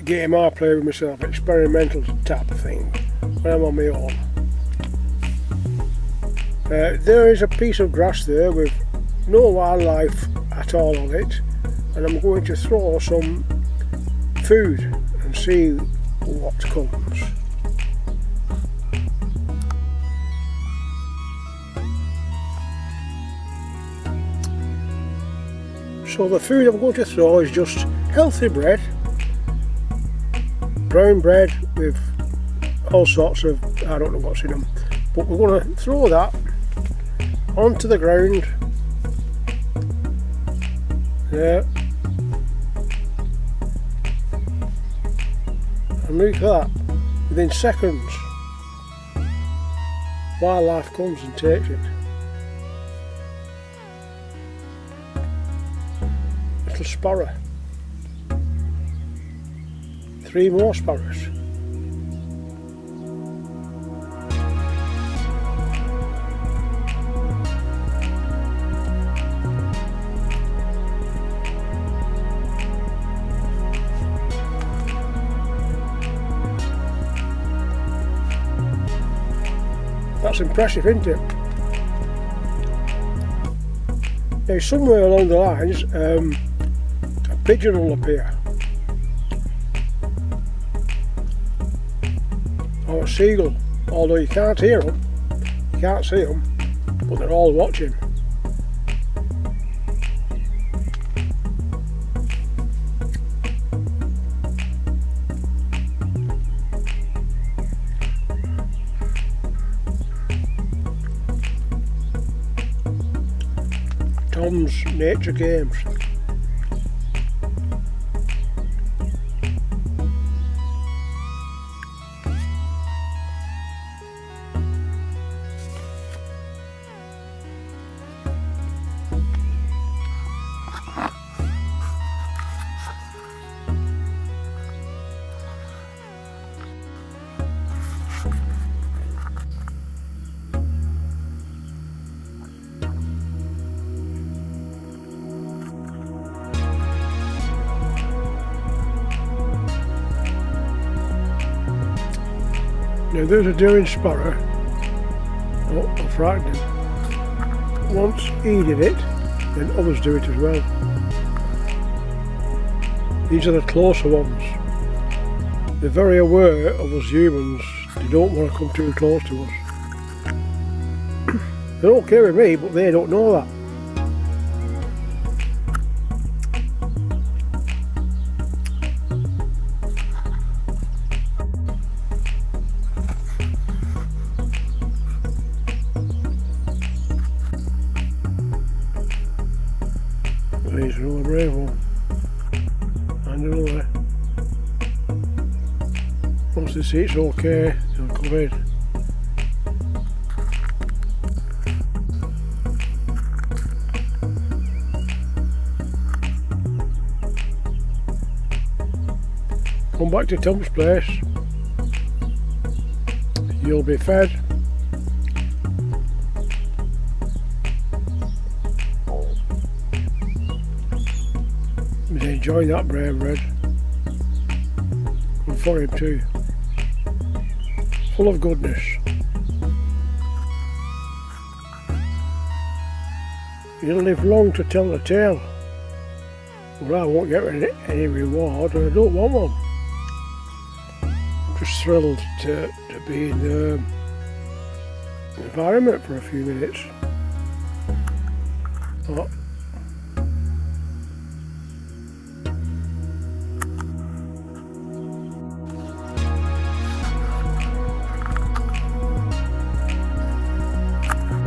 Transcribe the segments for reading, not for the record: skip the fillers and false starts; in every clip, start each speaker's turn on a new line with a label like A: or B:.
A: game I play with myself, experimental type of thing, when I'm on my own. There is a piece of grass there with no wildlife at all on it, and I'm going to throw some food and see what comes. So the food I'm going to throw is just healthy bread, brown bread with all sorts of, I don't know what's in them, but we're going to throw that onto the ground there, and look at that, within seconds wildlife comes and takes it. Little sparrow, 3 more sparrows. That's impressive, isn't it? Now somewhere along the lines a pigeon will appear, or a seagull, although you can't hear them, you can't see them, but they're all watching. Tom's Nature Games. Now there's a daring sparrow. Oh, I frightened him. Once he did it, then others do it as well. These are the closer ones. They're very aware of us humans. They don't want to come too close to us. They're okay with me, but they don't know that. He's another brave one, and another. Once they see it's okay, they'll come in. Come back to Tom's place, you'll be fed. He's enjoying that brown bread. Good for him too. Full of goodness. He'll live long to tell the tale. Well, I won't get any reward, and I don't want one. I'm just thrilled to be in the environment for a few minutes. Oh.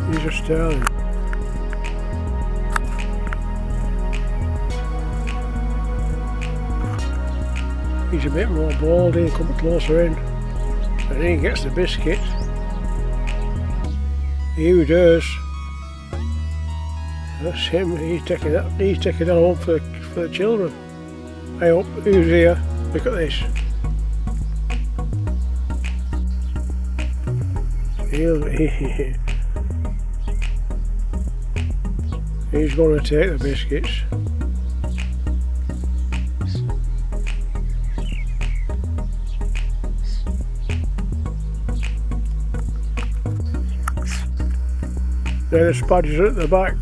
A: He's a stallion. He's a bit more bold, he'll come closer in, and then he gets the biscuit. He who does. That's him, he's taking that home for the children. I hope. Who's here? Look at this. He's going to take the biscuits. There the Spadger's at the back,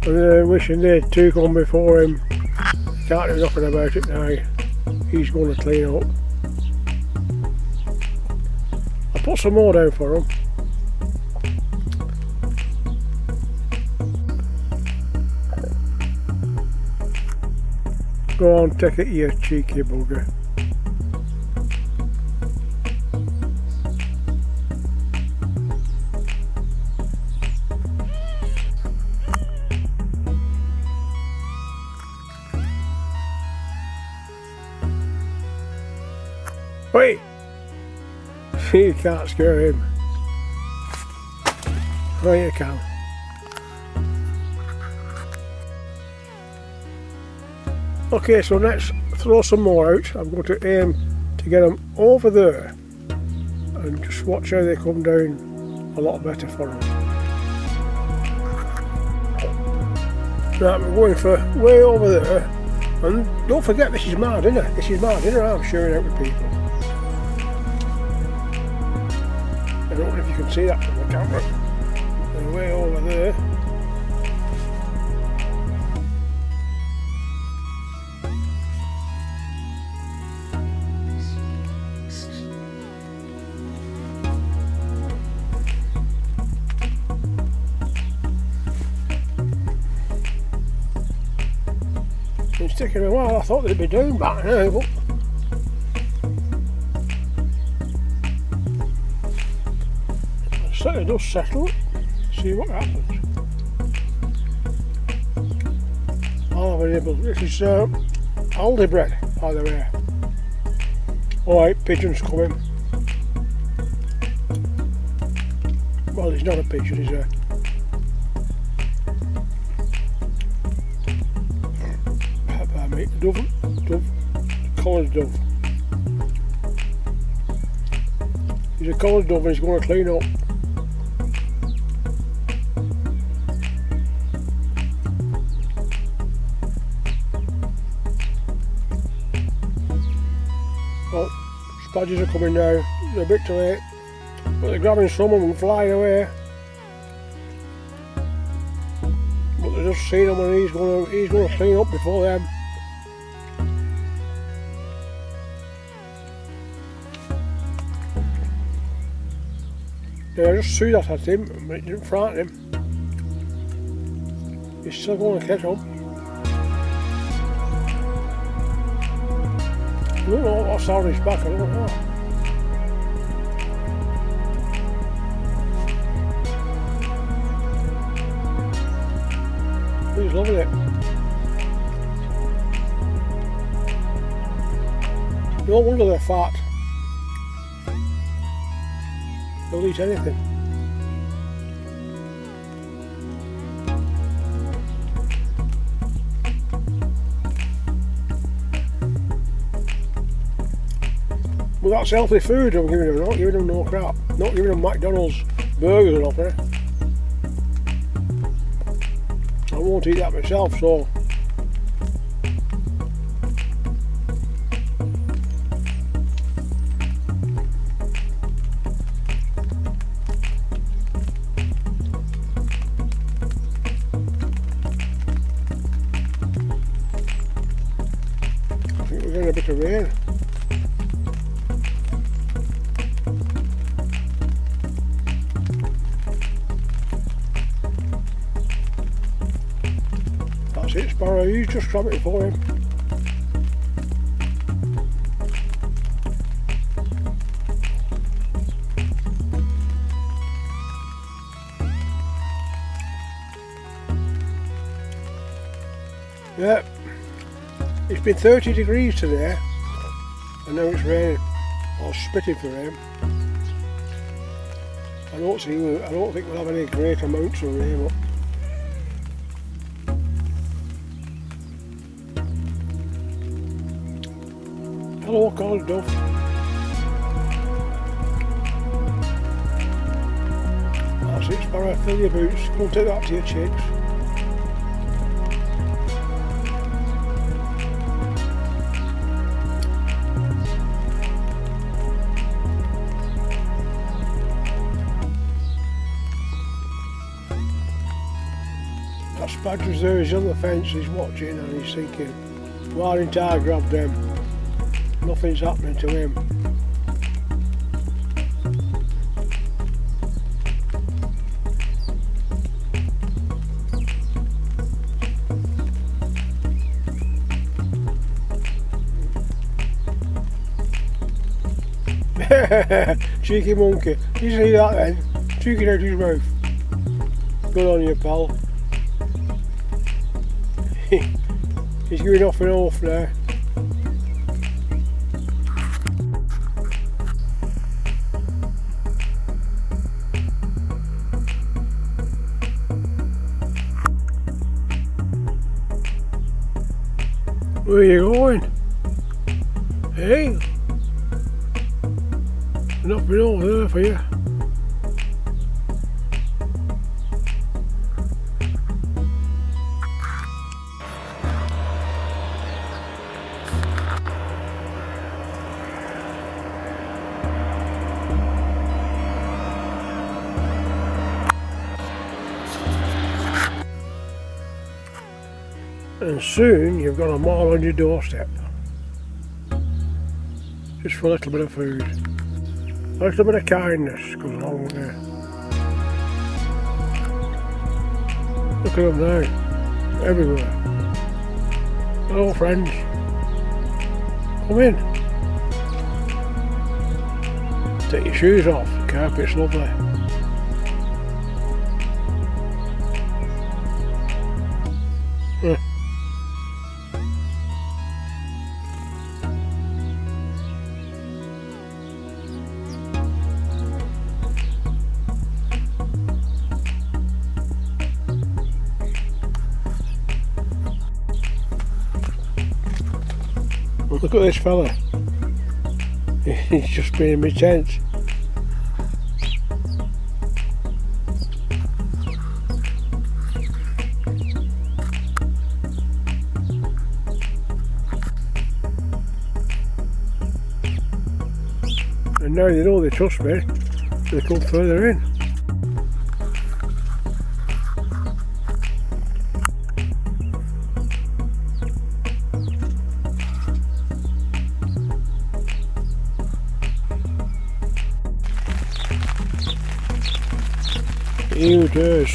A: and they're wishing they'd took on before him. Can't do nothing about it now. He's going to clean up. I'll put some more down for him. Go on, take it, you cheeky bugger. Wait! You can't scare him. Oh, you can. Okay, so let's throw some more out. I'm going to aim to get them over there and just watch how they come down a lot better for them. Right, we're going for way over there, and don't forget this is my dinner. This is my dinner I'm sharing out with people. I don't know if you can see that from the camera. They're way over there. It's taking a while. I thought they'd be doing back now, but it does settle. See what happens. I'll have a nibble. This is Aldi bread, by the way. Alright, pigeon's coming. Well, he's not a pigeon, he's a dove, collared dove. He's a collared dove and he's going to clean up. Well, Spadgers are coming now. They're a bit too late, but they're grabbing some of them and flying away. But they're just seeing him and he's going to clean up before them. Yeah, I just threw that at him, but it didn't frighten him. He's still going to catch on. I don't know what's on his back, I don't know. He's loving it. No wonder they're fat. They'll eat anything. Well, that's healthy food I'm giving them, not giving them no crap. Not giving them McDonald's burgers and nothing. I won't eat that myself, so I think we're getting a bit of rain. That's it, Sparrow, you just grab it for him. Yeah, it's been 30 degrees today, and now it's raining, or spitting for rain. I don't think we'll have any great amounts of rain. Hello, collared dove. That's it, Sparrow, fill your boots, go take that to your chicks. badger's there, he's on the fence, he's watching and he's thinking, why didn't I grab them? Nothing's happening to him. Cheeky monkey. You see that then? Cheeky out his mouth. Good on you, pal. He's going off and off now. Where are you going? Hey? Nothing over there for you. And soon you've got them all on your doorstep. Just for a little bit of food. A little bit of kindness goes along with it. Look at them now. Everywhere. Hello friends. Come in. Take your shoes off. The carpet's lovely. Look at this fella. He's just been in my tent. And now they know they trust me, they come further in. Ew, does.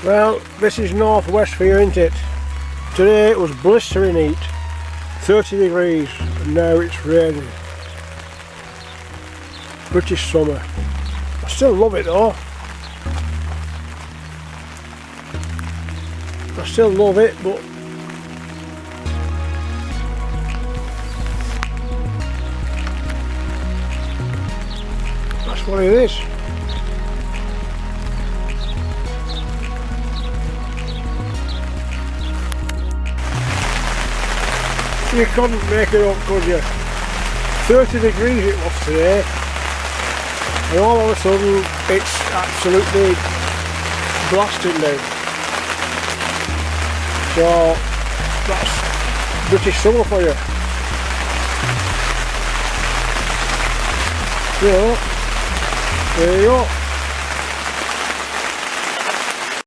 A: Well, this is northwest for you, isn't it? Today it was blistering heat, 30 degrees, and now it's raining. British summer. I still love it though. I still love it, but that's what it is. You couldn't make it up, could you? 30 degrees it was today, and all of a sudden it's absolutely blasting now. So that's British summer for you. You know, there you go.